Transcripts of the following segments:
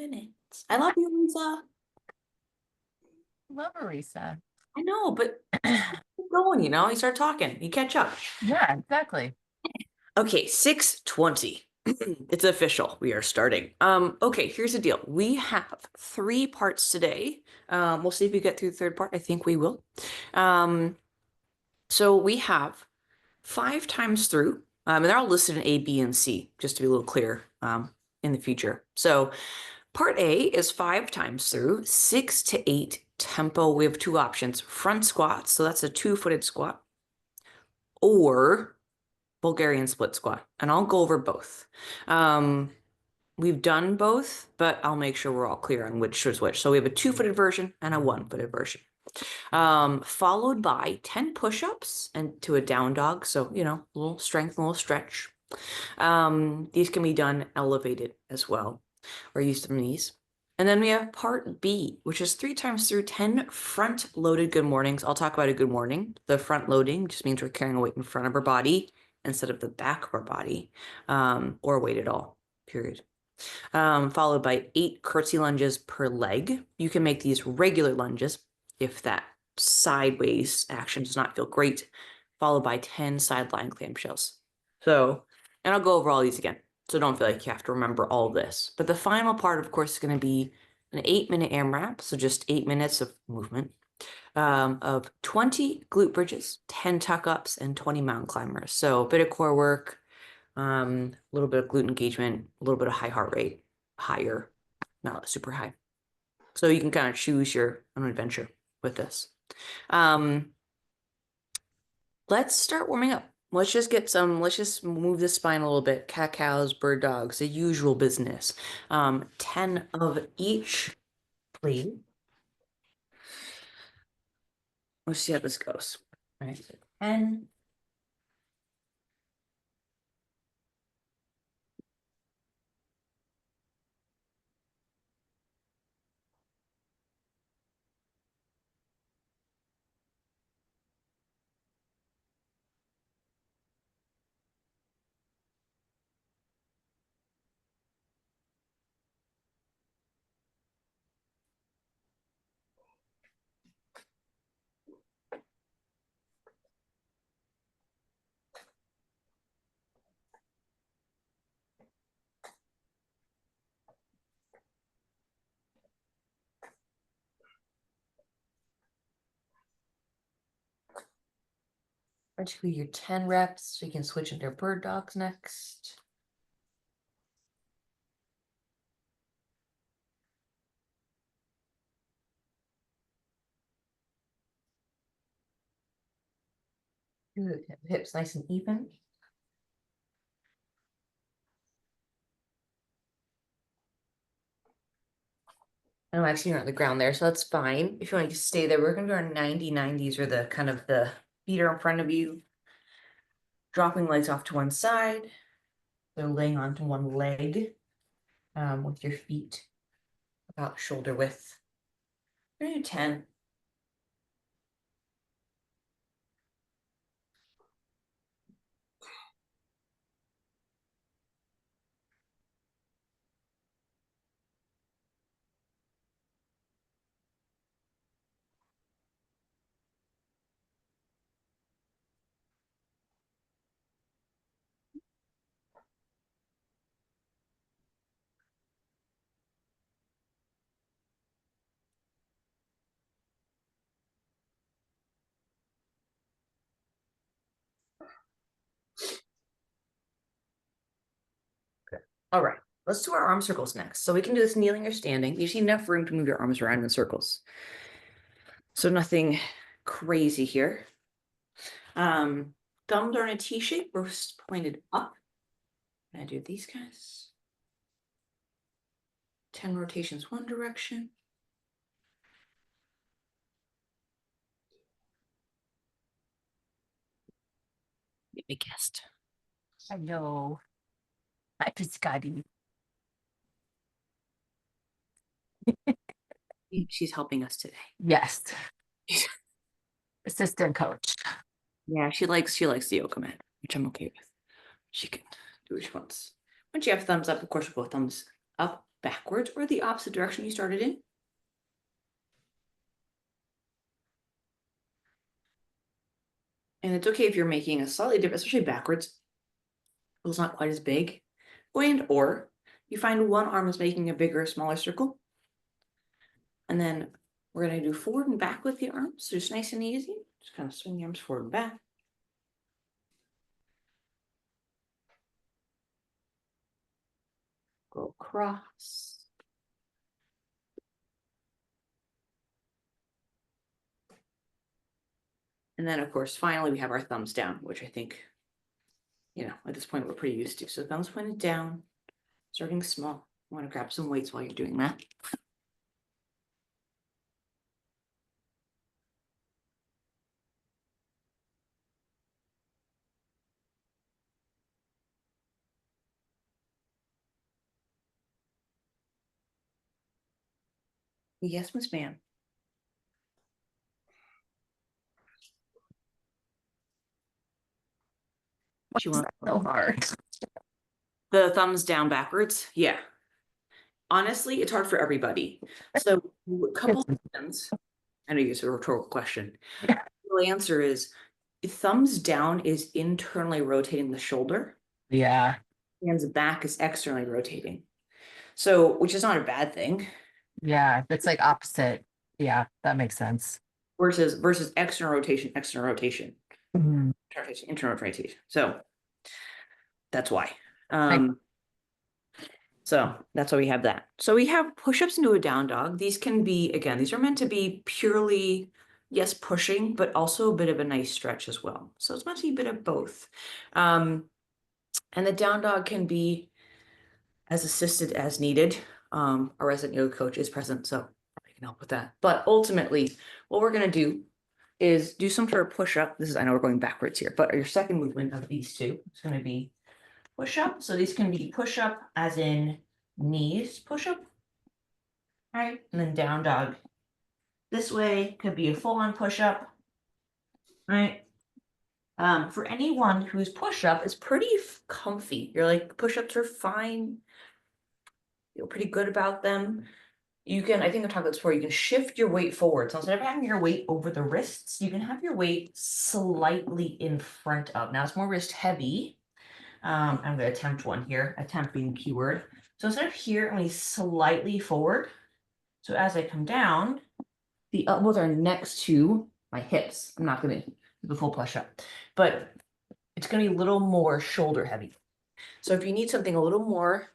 minutes. I love you, Lisa. Love Marisa. I know, but keep going, you start talking, you catch up. Yeah, exactly. Okay, 6:20. It's official. We are starting. Okay, here's the deal. We have 3 parts today. We'll see if we get through the 3rd part. I think we will. So we have 5 times through, and they're all listed in A, B, and C, just to be a little clear in the future. So part A is 5 times through, 6 to 8 tempo. We have 2 options: front squats, so that's a 2-footed squat, or Bulgarian split squat, and I'll go over both. We've done both, but I'll make sure we're all clear on which is which. So we have a 2-footed version and a 1-footed version, followed by 10 push-ups and to a down dog. So, a little strength, a little stretch. These can be done elevated as well, or use the knees. And then we have part B, which is 3 times through 10 front loaded good mornings. I'll talk about a good morning. The front loading just means we're carrying a weight in front of our body instead of the back of our body, or weight at all, period. Followed by 8 curtsey lunges per leg. You can make these regular lunges if that sideways action does not feel great, followed by 10 sideline clamshells. So, and I'll go over all these again, so don't feel like you have to remember all this. But the final part, of course, is going to be an 8-minute AMRAP, so just 8 minutes of movement, of 20 glute bridges, 10 tuck-ups, and 20 mountain climbers. So a bit of core work, a little bit of glute engagement, a little bit of high heart rate, higher, not super high. So you can kind of choose your own adventure with this. Let's start warming up. Let's just move the spine a little bit. Cat cows, bird dogs, the usual business. 10 of each, please. Let's see how this goes. All right, 10. Do your 10 reps, so you can switch into bird dogs next. Good. Hips nice and even. I'm actually not on the ground there, so that's fine. If you want to stay there, we're going to do our 90-90s, or the kind of the feet are in front of you, dropping legs off to one side. So laying onto one leg with your feet about shoulder width. We're going to do 10. All right, let's do our arm circles next. So we can do this kneeling or standing. You just need enough room to move your arms around in circles. So nothing crazy here. Thumbs are in a T shape. We're pointed up. And I do these guys. 10 rotations one direction. Be a guest. I know. Hi, Piscati. She's helping us today. Yes. Assistant coach. Yeah, she likes the yoga mat, which I'm okay with. She can do what she wants. Once you have thumbs up, of course, we'll go thumbs up, backwards or the opposite direction you started in. And it's okay if you're making a slightly different, especially backwards. It's not quite as big. And or you find one arm is making a bigger or smaller circle. And then we're going to do forward and back with the arms. So just nice and easy. Just kind of swing the arms forward and back. Go across. And then, of course, finally, we have our thumbs down, which I think, at this point, we're pretty used to. So thumbs pointed down, starting small. I want to grab some weights while you're doing that. Yes, Miss Ma'am. What you want? So hard. The thumbs down backwards. Yeah. Honestly, it's hard for everybody. So a couple of reasons. I know it's a rhetorical question. Yeah. The answer is thumbs down is internally rotating the shoulder. Yeah. Hands back is externally rotating. So, which is not a bad thing. Yeah. That's like opposite. Yeah, that makes sense. Versus external rotation, Mhm. internal rotation. So that's why. Like, So that's why we have that. So we have push-ups into a down dog. These can be, again, these are meant to be purely, yes, pushing, but also a bit of a nice stretch as well. So it's meant to be a bit of both. And the down dog can be as assisted as needed. Our resident yoga coach is present, so I can help with that. But ultimately, what we're going to do is do some sort of push-up. I know we're going backwards here, but your second movement of these two is going to be push-up. So these can be push-up as in knees push-up, right? And then down dog. This way could be a full-on push-up, right? For anyone whose push-up is pretty comfy, you're like, push-ups are fine, feel pretty good about them. You can, I think I've talked about this before, you can shift your weight forward. So instead of having your weight over the wrists, you can have your weight slightly in front of. Now it's more wrist heavy. I'm going to attempt one here, attempt being the keyword. So instead of here, I'm going to slightly forward. So as I come down, the elbows are next to my hips. I'm not going to do the full push up, but it's going to be a little more shoulder heavy. So if you need something a little more,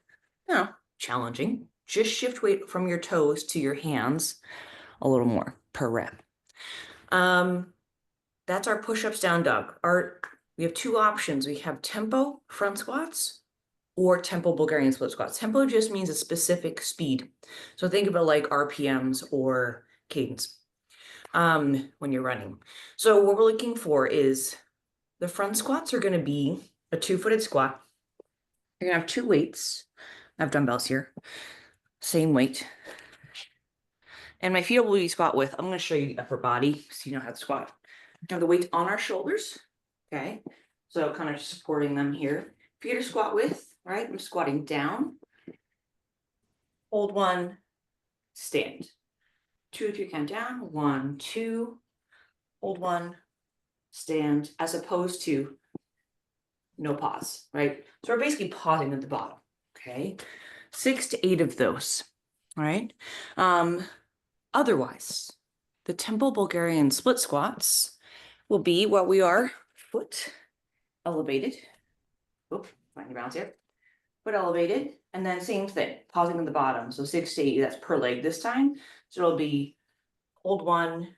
challenging, just shift weight from your toes to your hands a little more per rep. That's our push-ups down dog. We have two options. We have tempo front squats or tempo Bulgarian split squats. Tempo just means a specific speed. So think about like RPMs or cadence when you're running. So what we're looking for is the front squats are going to be a 2-footed squat. You're going to have two weights. I have dumbbells here. Same weight. And my feet will be squat width. I'm going to show you the upper body so you know how to squat. We have the weight on our shoulders. Okay. So kind of supporting them here. Feet are squat width, right? I'm squatting down. Hold one, stand. 2 if you count down. 1, 2. Hold one, stand, as opposed to no pause, right? So we're basically pausing at the bottom. Okay. 6 to 8 of those. All right. Otherwise, the tempo Bulgarian split squats will be what we are, foot elevated. Oop, find your balance here. Foot elevated, and then same thing, pausing at the bottom. So 6 to 8, that's per leg this time. So it'll be hold one,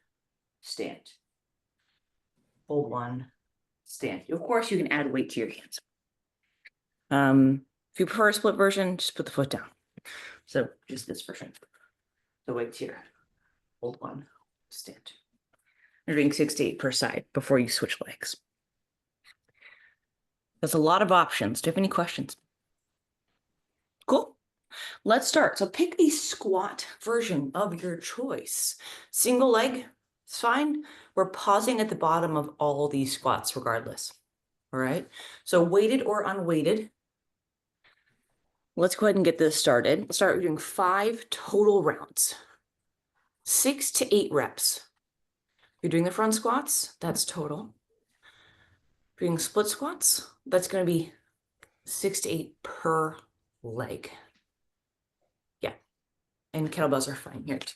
stand. Hold one, stand. Of course, you can add weight to your hands. If you prefer a split version, just put the foot down. So just this version. The weight's here. Hold one, stand. You're doing 6 to 8 per side before you switch legs. There's a lot of options. Do you have any questions? Cool. Let's start. So pick a squat version of your choice. Single leg, it's fine. We're pausing at the bottom of all these squats regardless. All right. So weighted or unweighted. let's go ahead and get this started. Let's start doing 5 total rounds. 6 to 8 reps. You're doing the front squats, that's total. Doing split squats, that's going to be 6 to 8 per leg. Yeah, and kettlebells are fine here too.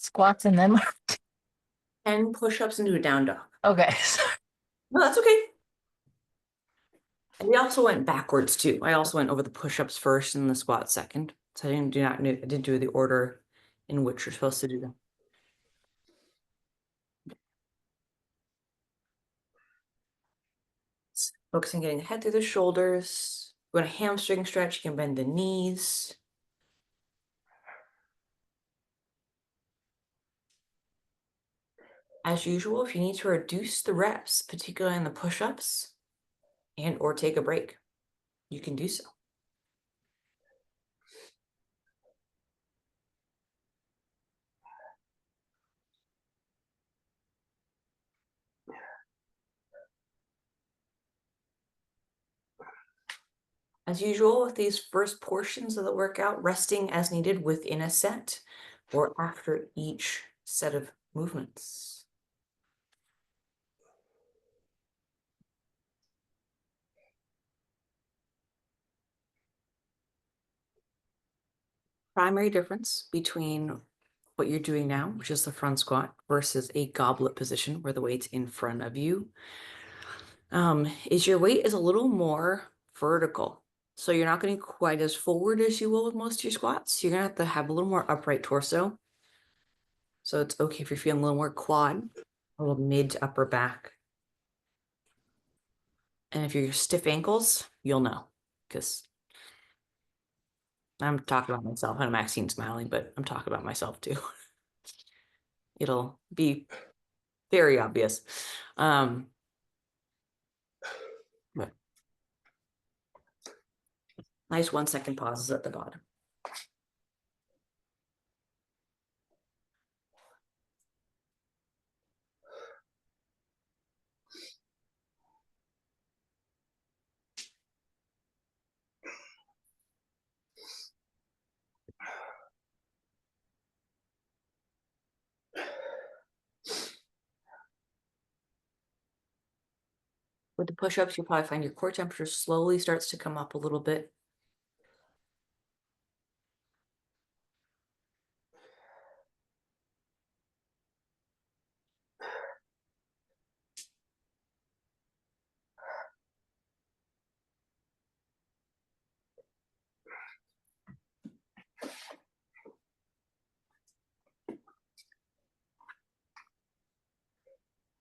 Squats and then 10 push-ups into a down dog. okay. No, that's okay. And we also went backwards too. I also went over the push-ups first and the squat second. So I didn't do the order in which you're supposed to do them. Focusing getting the head through the shoulders. We're going to hamstring stretch. You can bend the knees. As usual, if you need to reduce the reps, particularly in the push-ups, and or take a break, you can do so. As usual, with these first portions of the workout, resting as needed within a set or after each set of movements. Primary difference between what you're doing now, which is the front squat, versus a goblet position where the weight's in front of you, is your weight is a little more vertical. So you're not getting quite as forward as you will with most of your squats. You're gonna have a little more upright torso. So it's okay if you're feeling a little more quad, a little mid to upper back. And if you're stiff ankles, you'll know, because I'm talking about myself and Maxine's smiling, but I'm talking about myself too. It'll be very obvious. But nice 1-second pauses at the bottom. With the push-ups, you'll probably find your core temperature slowly starts to come up a little bit.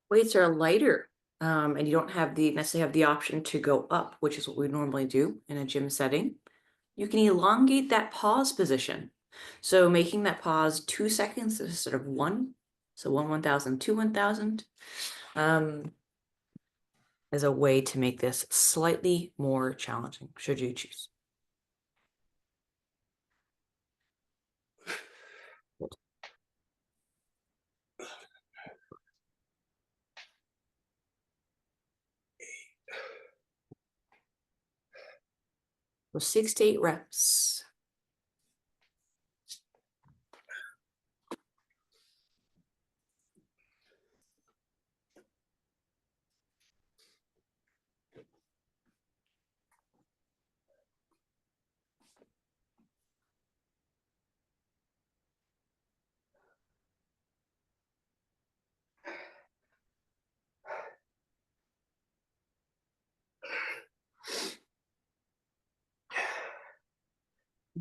Weights are lighter, and you don't necessarily have the option to go up, which is what we normally do in a gym setting. You can elongate that pause position. So making that pause 2 seconds instead of 1. So 1,000, 2, 1,000, as a way to make this slightly more challenging, should you choose. So 6 to 8 reps.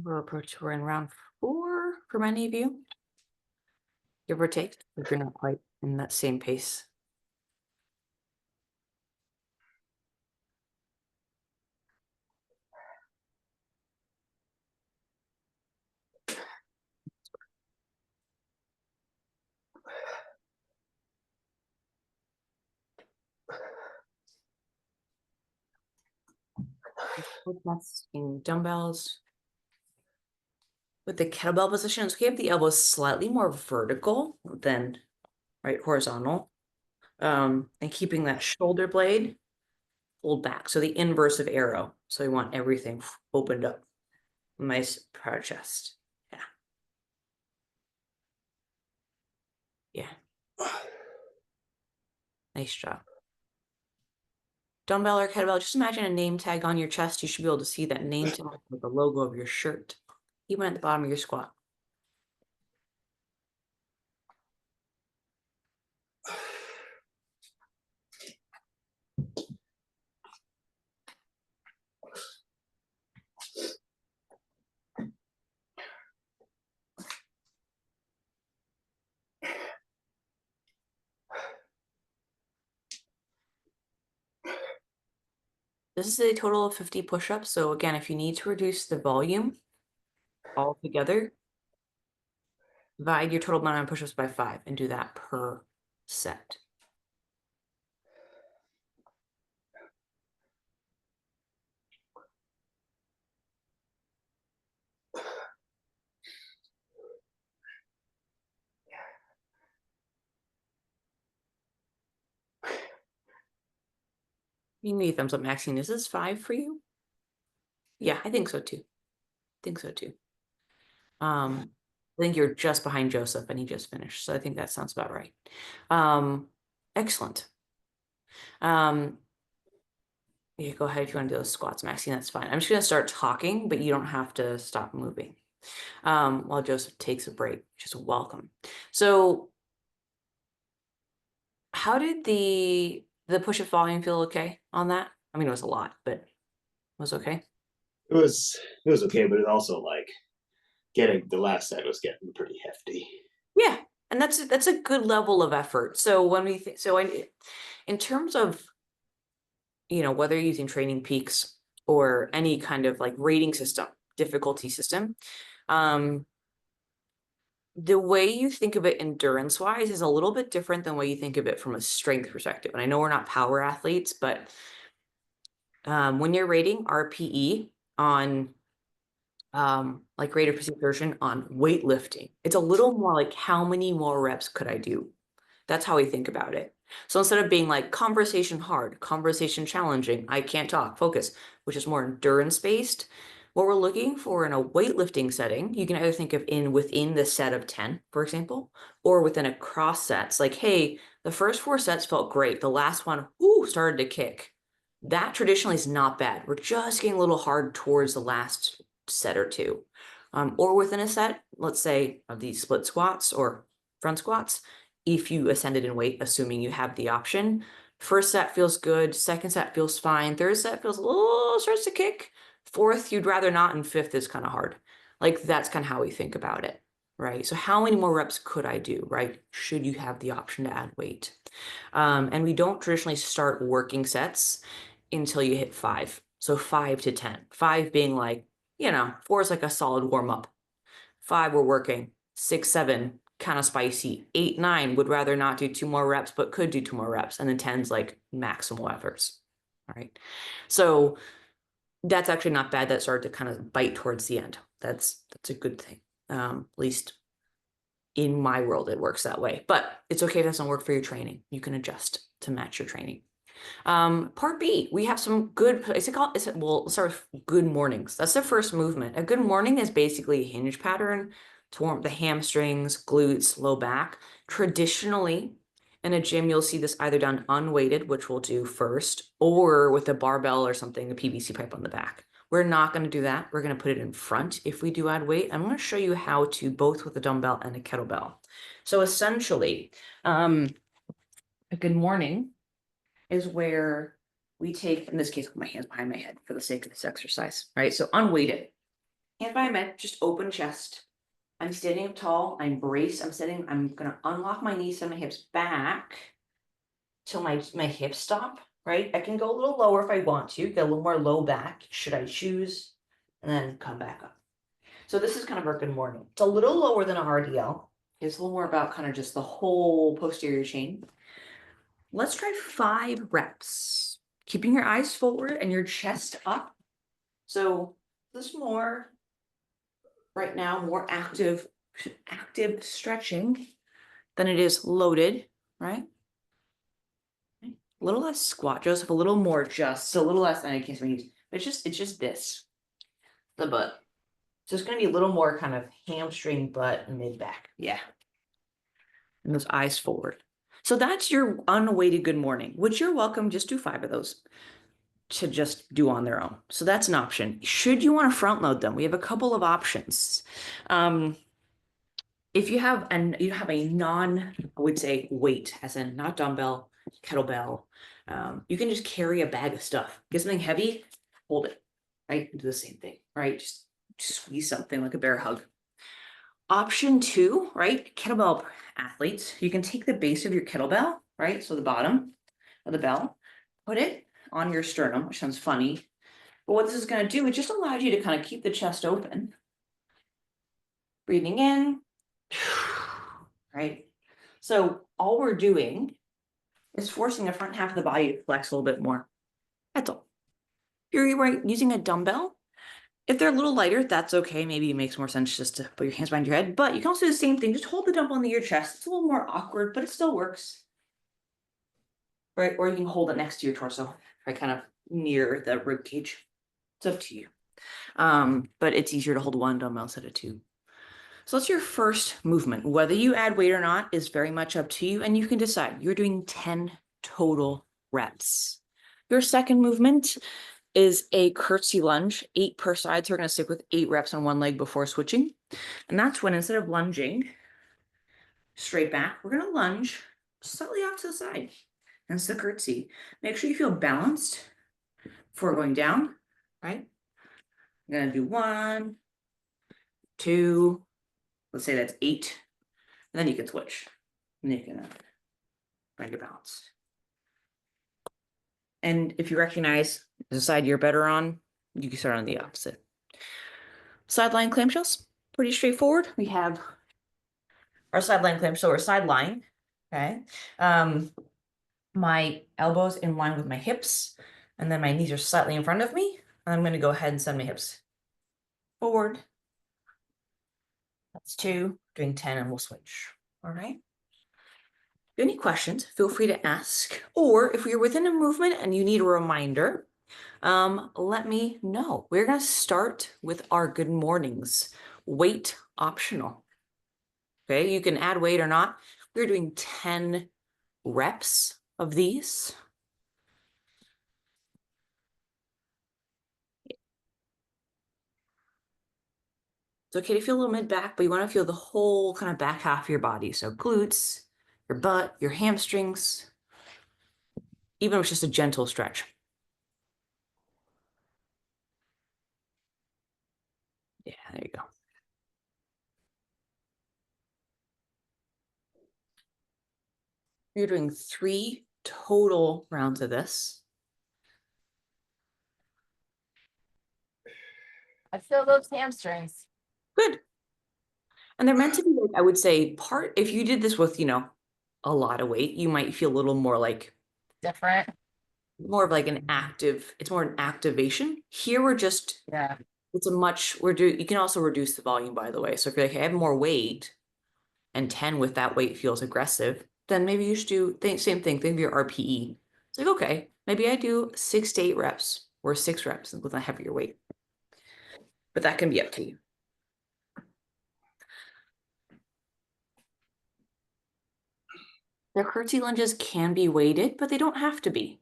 We're in round 4 for many of you, give or take, if you're not quite in that same pace. Testing dumbbells. With the kettlebell positions, we have the elbows slightly more vertical than right horizontal. And keeping that shoulder blade pulled back. So the inverse of arrow. So we want everything opened up. Nice proud chest. Yeah. Yeah. Nice job. Dumbbell or kettlebell, just imagine a name tag on your chest. You should be able to see that name tag with the logo of your shirt, even at the bottom of your squat. This is a total of 50 push-ups. So again, if you need to reduce the volume altogether, divide your total amount of push-ups by 5 and do that per set. You need a thumbs up, Maxine. Is this 5 for you? Yeah, I think so too. I think so too. I think you're just behind Joseph and he just finished. So I think that sounds about right. Excellent. Yeah, go ahead if you want to do those squats, Maxine, that's fine. I'm just going to start talking, but you don't have to stop moving while Joseph takes a break, which is welcome. So how did the push-up volume feel okay on that? I mean, it was a lot, but it was okay. It was okay, but it also like getting the last set was getting pretty hefty. Yeah, and that's a good level of effort. So when we think, in terms of, you know, whether you're using Training Peaks or any kind of like rating system, difficulty system, the way you think of it endurance wise is a little bit different than the way you think of it from a strength perspective. And I know we're not power athletes, but when you're rating RPE on like rate of perceived exertion on weightlifting, it's a little more like how many more reps could I do? That's how we think about it. So instead of being like conversation hard, conversation challenging, I can't talk, focus, which is more endurance based, what we're looking for in a weightlifting setting, you can either think of within the set of 10, for example, or within a cross sets. Like, hey, the first 4 sets felt great. The last one, started to kick. That traditionally is not bad. We're just getting a little hard towards the last set or two. Or within a set, let's say of these split squats or front squats, if you ascended in weight, assuming you have the option. First set feels good, second set feels fine, third set feels a little, starts to kick. Fourth, you'd rather not, and fifth is kind of hard. Like that's kind of how we think about it, right? So how many more reps could I do, right? Should you have the option to add weight? And we don't traditionally start working sets until you hit 5. So 5 to 10, 5 being like, 4 is like a solid warm up. 5, we're working. 6, 7, kind of spicy. 8, 9, would rather not do 2 more reps, but could do 2 more reps. And then 10's like maximal efforts. All right. So that's actually not bad. That started to kind of bite towards the end. That's a good thing. At least in my world, it works that way. But it's okay if it doesn't work for your training. You can adjust to match your training. Part B, we have some good, we'll start with good mornings. That's the first movement. A good morning is basically a hinge pattern to warm the hamstrings, glutes, low back. Traditionally, in a gym, you'll see this either done unweighted, which we'll do first, or with a barbell or something, a PVC pipe on the back. We're not going to do that. We're going to put it in front if we do add weight. I'm going to show you how to both with a dumbbell and a kettlebell. So essentially, a good morning is where we take, in this case, put my hands behind my head for the sake of this exercise, right? So unweighted, hands behind my head, just open chest. I'm standing up tall, I'm braced, I'm gonna unlock my knees and my hips back till my hips stop, right? I can go a little lower if I want to, get a little more low back, should I choose, and then come back up. So this is kind of our good morning. It's a little lower than a RDL. It's a little more about kind of just the whole posterior chain. Let's try 5 reps. Keeping your eyes forward and your chest up. So this more right now, more active stretching than it is loaded, right? A little less squat, Joseph, a little more just, so a little less, and I can't use, it's just this, the butt. So it's going to be a little more kind of hamstring, butt, and mid back. Yeah. And those eyes forward. So that's your unweighted good morning, which you're welcome. Just do 5 of those to just do on their own. So that's an option. Should you want to front load them, we have a couple of options. If you have a non, I would say weight, as in not dumbbell, kettlebell, you can just carry a bag of stuff. Get something heavy, hold it, right? Do the same thing, right? Just squeeze something like a bear hug. Option 2, right? Kettlebell athletes, you can take the base of your kettlebell, right? So the bottom of the bell, put it on your sternum, which sounds funny. But what this is going to do, it just allows you to kind of keep the chest open. Breathing in, right? So all we're doing is forcing the front half of the body to flex a little bit more. That's all. If you're using a dumbbell, if they're a little lighter, that's okay. Maybe it makes more sense just to put your hands behind your head, but you can also do the same thing. Just hold the dumbbell near your chest. It's a little more awkward, but it still works. Right? Or you can hold it next to your torso, right? Kind of near the rib cage. It's up to you. But it's easier to hold one dumbbell instead of 2. So that's your first movement. Whether you add weight or not is very much up to you, and you can decide. You're doing 10 total reps. Your second movement is a curtsey lunge, 8 per side. So we're going to stick with 8 reps on one leg before switching. And that's when, instead of lunging straight back, we're going to lunge slightly off to the side. That's the curtsey. Make sure you feel balanced before going down, right? I'm going to do 1, 2, let's say that's 8. And then you can switch. And you can find your balance. And if you recognize the side you're better on, you can start on the opposite. Sideline clamshells, pretty straightforward. We have our sideline clamshell, so our sideline, okay? My elbows in line with my hips, and then my knees are slightly in front of me. I'm going to go ahead and send my hips forward. That's 2, doing 10, and we'll switch. All right. If you have any questions, feel free to ask. Or if you're within a movement and you need a reminder, let me know. We're going to start with our good mornings. Weight optional. Okay, you can add weight or not. We're doing 10 reps of these. It's okay to feel a little mid back, but you want to feel the whole kind of back half of your body. So glutes, your butt, your hamstrings, even if it's just a gentle stretch. Yeah, there you go. You're doing 3 total rounds of this. I feel those hamstrings. Good. And they're meant to be, like, I would say, if you did this with, a lot of weight, you might feel a little more like Different. more of like it's more an activation. Here we're just, Yeah. you can also reduce the volume, by the way. So if you're like, hey, I have more weight and 10 with that weight feels aggressive, then maybe you should do same thing. Think of your RPE. It's like, okay, maybe I do 6 to 8 reps or 6 reps with a heavier weight. But that can be up to you. The curtsey lunges can be weighted, but they don't have to be.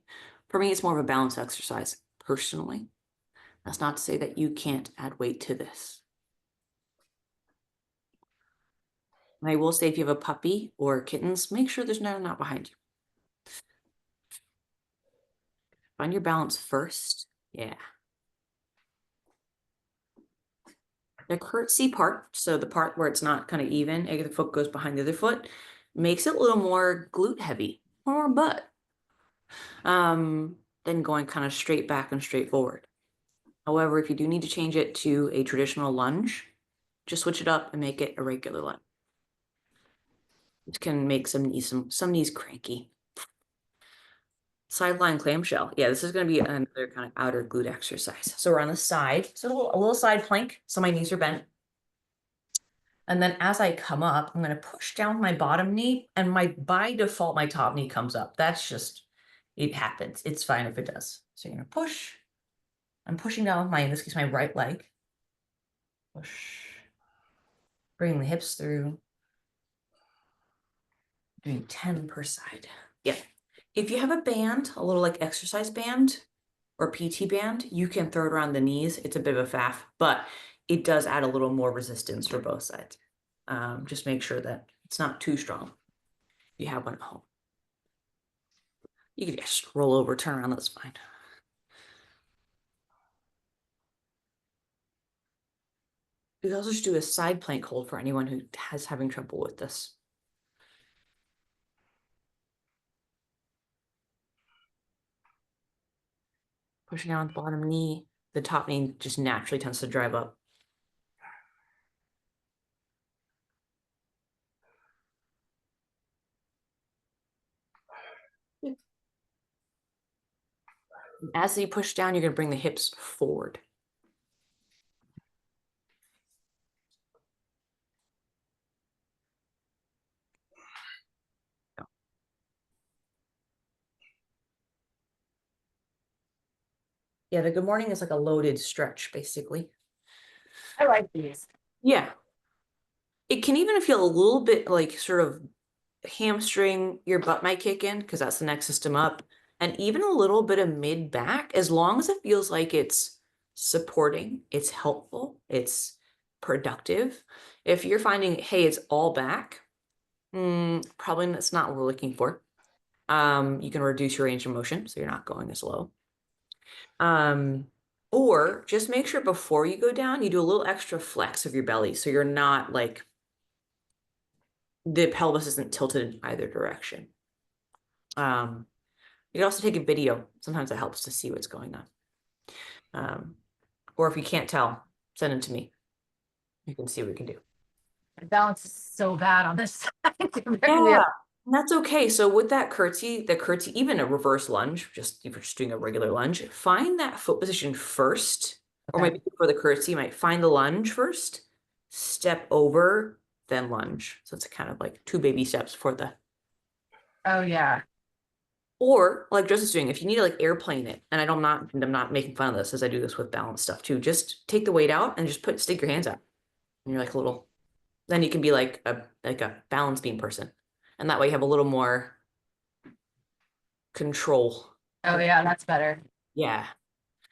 For me, it's more of a balance exercise, personally. That's not to say that you can't add weight to this. And I will say, if you have a puppy or kittens, make sure there's not behind you. Find your balance first. Yeah. The curtsey part, so the part where it's not kind of even, the foot goes behind the other foot, makes it a little more glute heavy, more butt, than going kind of straight back and straight forward. However, if you do need to change it to a traditional lunge, just switch it up and make it a regular lunge. Which can make some knees cranky. Sideline clamshell. Yeah, this is going to be another kind of outer glute exercise. So we're on the side. So a little side plank. So my knees are bent. And then as I come up, I'm going to push down my bottom knee, and by default, my top knee comes up. That's just, it happens. It's fine if it does. So you're going to push. I'm pushing down with in this case, my right leg. Push. Bring the hips through. Doing 10 per side. Yeah. If you have a band, a little like exercise band or PT band, you can throw it around the knees. It's a bit of a faff, but it does add a little more resistance for both sides. Just make sure that it's not too strong. You have one at home. You can just roll over, turn around, that's fine. You can also just do a side plank hold for anyone who has having trouble with this. Pushing down the bottom knee, the top knee just naturally tends to drive up. As you push down, you're going to bring the hips forward. Yeah, the good morning is like a loaded stretch, basically. I like these. Yeah. It can even feel a little bit like sort of hamstring, your butt might kick in because that's the next system up. And even a little bit of mid back, as long as it feels like it's supporting, it's helpful, it's productive. If you're finding, hey, it's all back, probably that's not what we're looking for. You can reduce your range of motion so you're not going as low. Or just make sure before you go down, you do a little extra flex of your belly so you're not like the pelvis isn't tilted in either direction. You can also take a video. Sometimes it helps to see what's going on. Or if you can't tell, send it to me. You can see what we can do. The balance is so bad on this side. Yeah, that's okay. So with that curtsey, even a reverse lunge, if you're just doing a regular lunge, find that foot position first. Or Okay. maybe for the curtsey, you might find the lunge first, step over, then lunge. So it's kind of like 2 baby steps for the. Oh yeah. Or like Joseph's doing, if you need to like airplane it, and I'm not making fun of this as I do this with balance stuff too. Just take the weight out and just stick your hands out. And you're like a little, then you can be like a balance beam person. And that way you have a little more control. Oh yeah, that's better. Yeah.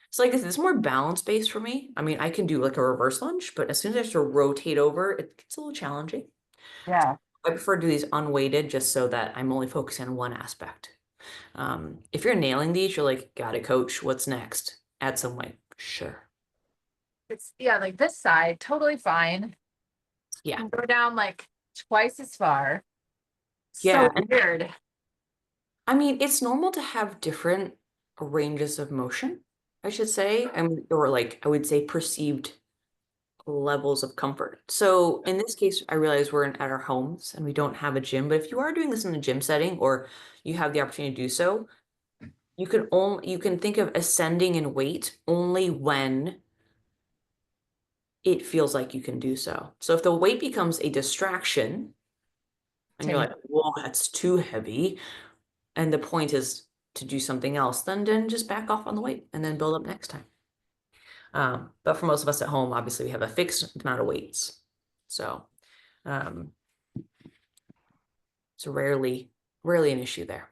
So like it's more balance based for me. I mean, I can do like a reverse lunge, but as soon as I have to rotate over, it gets a little challenging. Yeah. I prefer to do these unweighted just so that I'm only focusing on one aspect. If you're nailing these, you're like, got it, coach. What's next? Add some weight. Sure. It's like this side, totally fine. Yeah. Can go down like twice as far. Yeah. So weird. I mean, it's normal to have different ranges of motion, I should say. Or like I would say perceived levels of comfort. So in this case, I realize we're at our homes and we don't have a gym, but if you are doing this in a gym setting or you have the opportunity to do so, you can think of ascending in weight only when it feels like you can do so. So if the weight becomes a distraction and you're like, whoa, that's too heavy, and the point is to do something else, then just back off on the weight and then build up next time. But for most of us at home, obviously we have a fixed amount of weights. So it's rarely an issue there.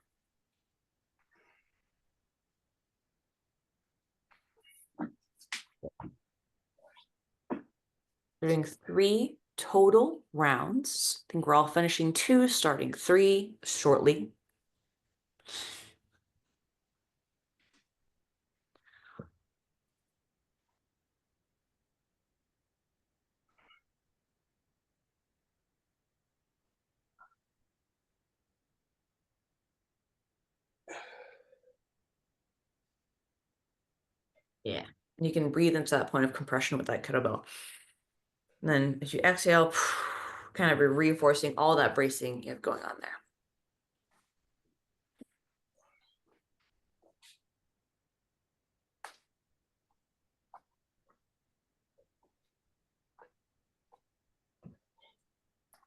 We're doing 3 total rounds. I think we're all finishing 2, starting 3 shortly. Yeah, and you can breathe into that point of compression with that kettlebell. And then as you exhale, kind of reinforcing all that bracing you have going on there.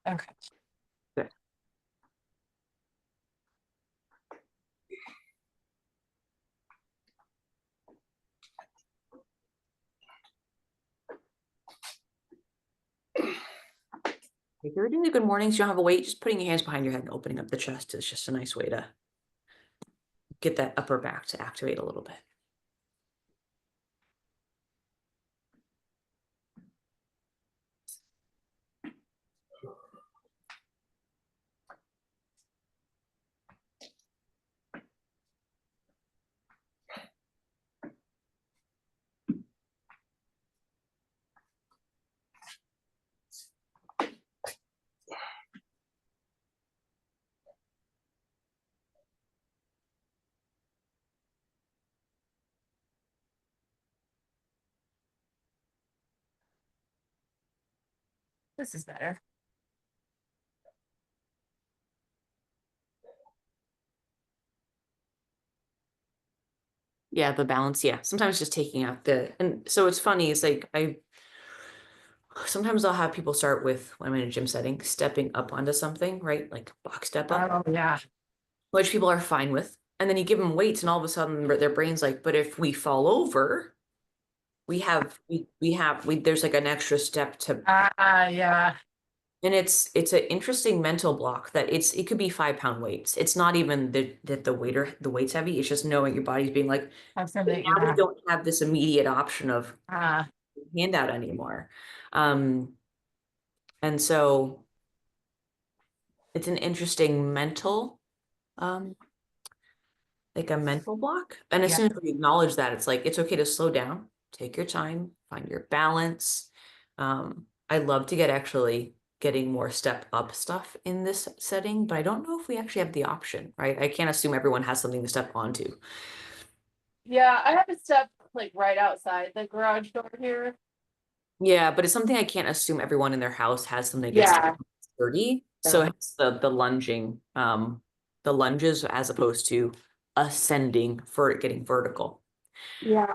Okay. Good. If you're doing the good mornings, you don't have a weight, just putting your hands behind your head and opening up the chest is just a nice way to get that upper back to activate a little bit. This is better. Yeah, the balance. Yeah, sometimes just taking out the, and so it's funny. It's like sometimes I'll have people start with, when I'm in a gym setting, stepping up onto something, right? Like box step up, Oh yeah. which people are fine with. And then you give them weights, and all of a sudden their brain's like, but if we fall over, there's like an extra step to, Yeah. and it's an interesting mental block that it could be 5-pound weights. It's not even that the weight's heavy. It's just knowing your body's being like, Have now something. we Yeah. don't have this immediate option of Ah, handout anymore. And so it's an interesting mental, like a mental block. And as yeah. soon as we acknowledge that, it's like, it's okay to slow down, take your time, find your balance. I love to get actually getting more step up stuff in this setting, but I don't know if we actually have the option, right? I can't assume everyone has something to step onto. Yeah, I have a step like right outside the garage door here. Yeah, but it's something I can't assume everyone in their house has something to get Yeah. sturdy. So it's the lunging, the lunges as opposed to ascending for getting vertical. Yeah.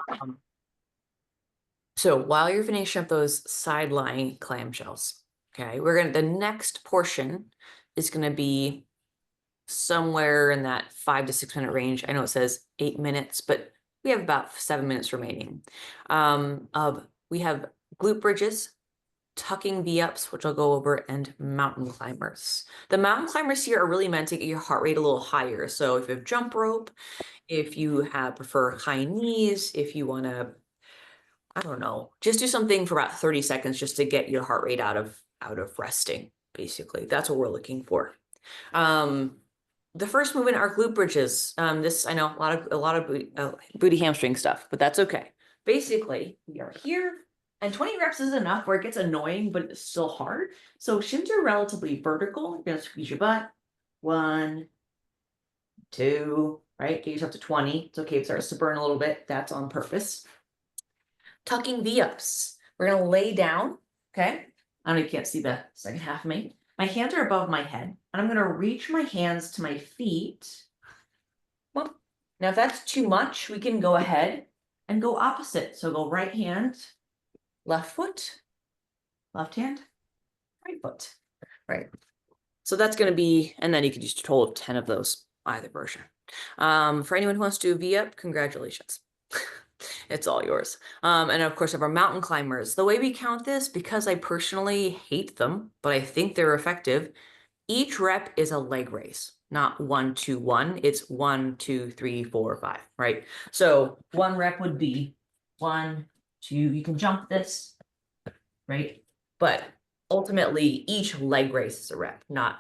So while you're finishing up those side lying clamshells, okay, the next portion is gonna be somewhere in that 5 to 6 minute range. I know it says 8 minutes, but we have about 7 minutes remaining. We have glute bridges, tucking V-ups, which I'll go over, and mountain climbers. The mountain climbers here are really meant to get your heart rate a little higher. So if you have jump rope, if you prefer high knees, if you want to, I don't know, just do something for about 30 seconds just to get your heart rate out of resting. Basically, that's what we're looking for. The first movement are glute bridges. This, I know, a lot of booty hamstring stuff, but that's okay. Basically, we are here, and 20 reps is enough where it gets annoying, but it's still hard. So shins are relatively vertical. You're gonna squeeze your butt. 1, 2, right? Get yourself to 20. It's okay, it starts to burn a little bit. That's on purpose. Tucking V-ups. We're gonna lay down, okay? I know you can't see the second half of me. My hands are above my head, and I'm gonna reach my hands to my feet. Well, now if that's too much, we can go ahead and go opposite. So go right hand, left foot, left hand, right foot, right. So that's gonna be, and then you could use a total of 10 of those, either version. For anyone who wants to do a V-up, congratulations. It's all yours. And of course, of our mountain climbers, the way we count this, because I personally hate them, but I think they're effective, each rep is a leg raise, not 1, 2, 1. It's 1, 2, 3, 4, 5, right? So one rep would be 1, 2, you can jump this, right? But ultimately, each leg raise is a rep, not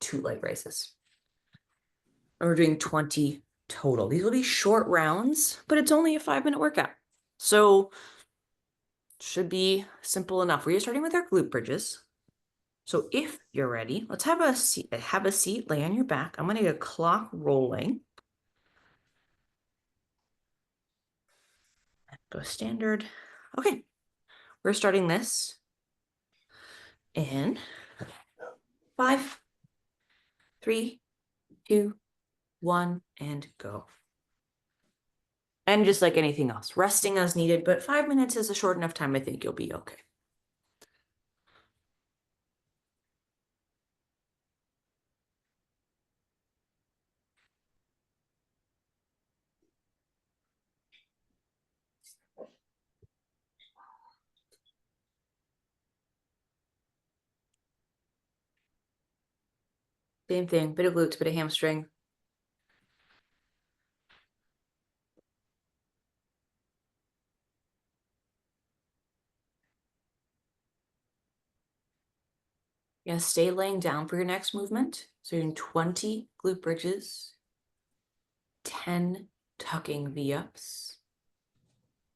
2 leg raises. And we're doing 20 total. These will be short rounds, but it's only a 5-minute workout. So should be simple enough. We're starting with our glute bridges. So if you're ready, let's have a seat, lay on your back. I'm going to get a clock rolling. Go standard. Okay, we're starting this in 5, 3, 2, 1, and go. And just like anything else, resting as needed, but 5 minutes is a short enough time. I think you'll be okay. Same thing, bit of glutes, bit of hamstring. Yeah, stay laying down for your next movement. So you're doing 20 glute bridges, 10 tucking V-ups,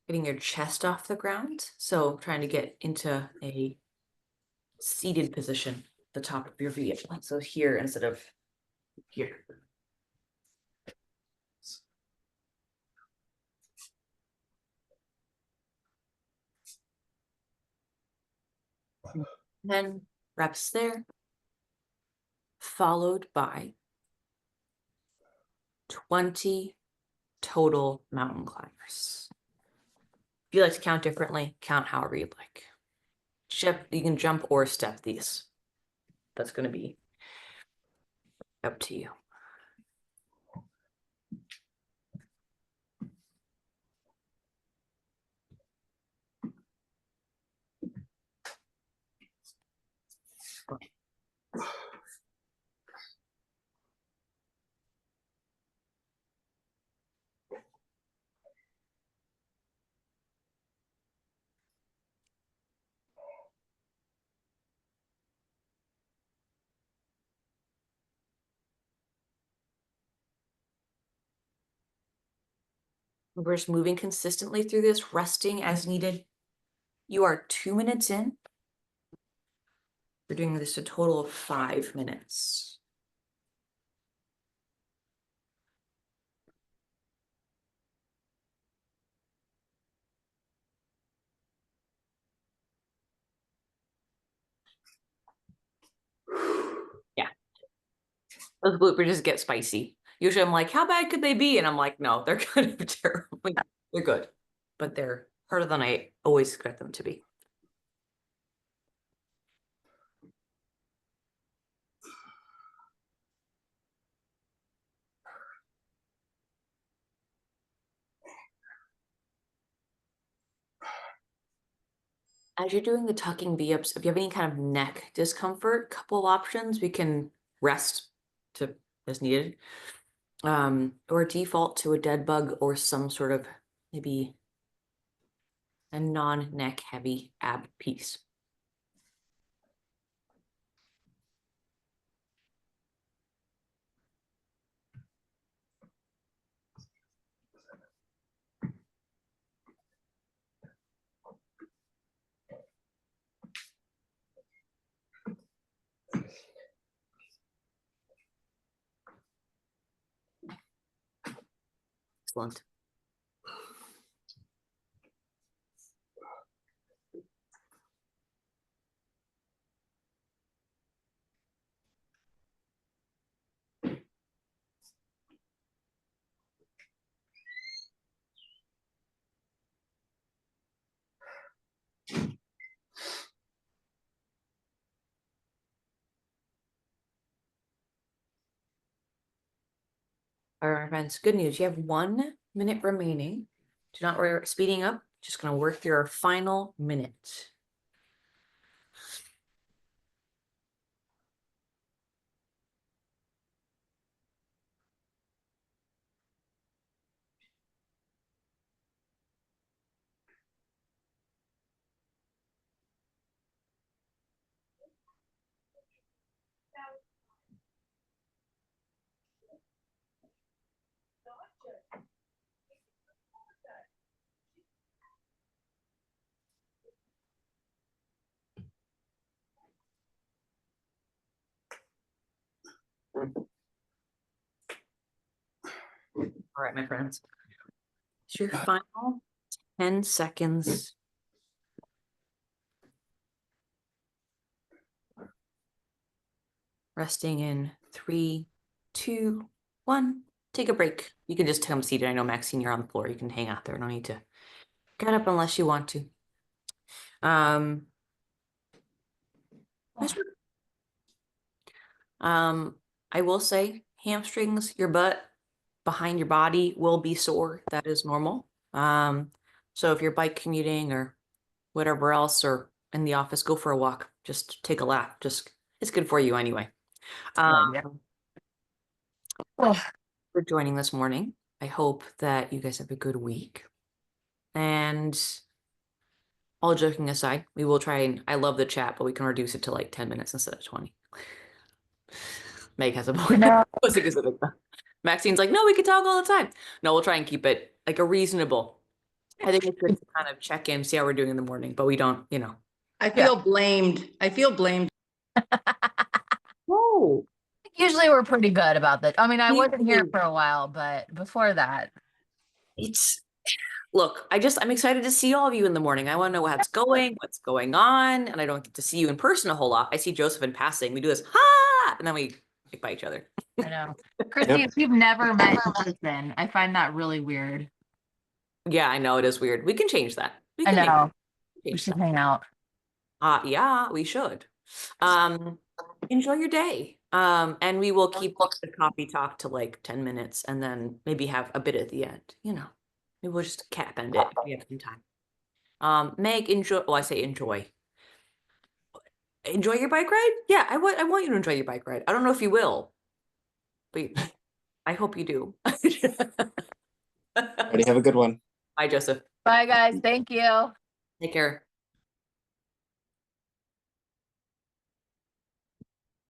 getting your chest off the ground. So trying to get into a seated position, the top of your V-up. So here instead of here. And then reps there, followed by 20 total mountain climbers. If you like to count differently, count however you'd like. You can jump or step these. That's going to be up to you. We're just moving consistently through this, resting as needed. You are 2 minutes in. We're doing this a total of 5 minutes. Yeah. Those glute bridges get spicy. Usually I'm like, how bad could they be? And I'm like, no, they're kind of terrible. They're good, but they're harder than I always expect them to be. As you're doing the tucking V-ups, if you have any kind of neck discomfort, couple options, we can rest to as needed. Or default to a dead bug or some sort of maybe a non-neck heavy ab piece. Excellent. All right, friends, good news. You have 1 minute remaining. Do not worry about speeding up. Just going to work through our final minute. All right, my friends. It's your final 10 seconds. Resting in 3, 2, 1. Take a break. You can just come seated. I know, Maxine, you're on the floor. You can hang out there. No need to get up unless you want to. Nice work. I will say hamstrings, your butt, behind your body will be sore. That is normal. So if you're bike commuting or whatever else, or in the office, go for a walk. Just take a lap. Just, it's good for you anyway. Um, Oh, for joining this morning. I hope that you guys have a good week. And all joking aside, we will try and I love the chat, but we can reduce it to like 10 minutes instead of 20. Meg has a point. no. Maxine's like, no, we could talk all the time. No, we'll try and keep it like a reasonable. I think it's good to kind of check in, see how we're doing in the morning, but we don't, you know. I feel blamed. I feel blamed. Whoa. Usually we're pretty good about that. I mean, I wasn't here Usually. for a while, but before that, Look, I'm excited to see all of you in the morning. I want to know what's going on, and I don't get to see you in person a whole lot. I see Joseph in passing. We do this, ha, and then we kick by each other. I know. Kirstie, if you've never met in person, I find that really weird. Yeah, I know it is weird. We can change that. We I can know. We change should that. hang out. Yeah, we should. Enjoy your day. And we will keep the coffee talk to like 10 minutes and then maybe have a bit at the end, you know. Maybe we'll just cap end it if we have some time. Meg, enjoy. Well, I say enjoy. Enjoy your bike ride? Yeah, I want you to enjoy your bike ride. I don't know if you will, but I hope you do. Everybody have a good one. Bye, Joseph. Bye, guys. Thank you. Take care.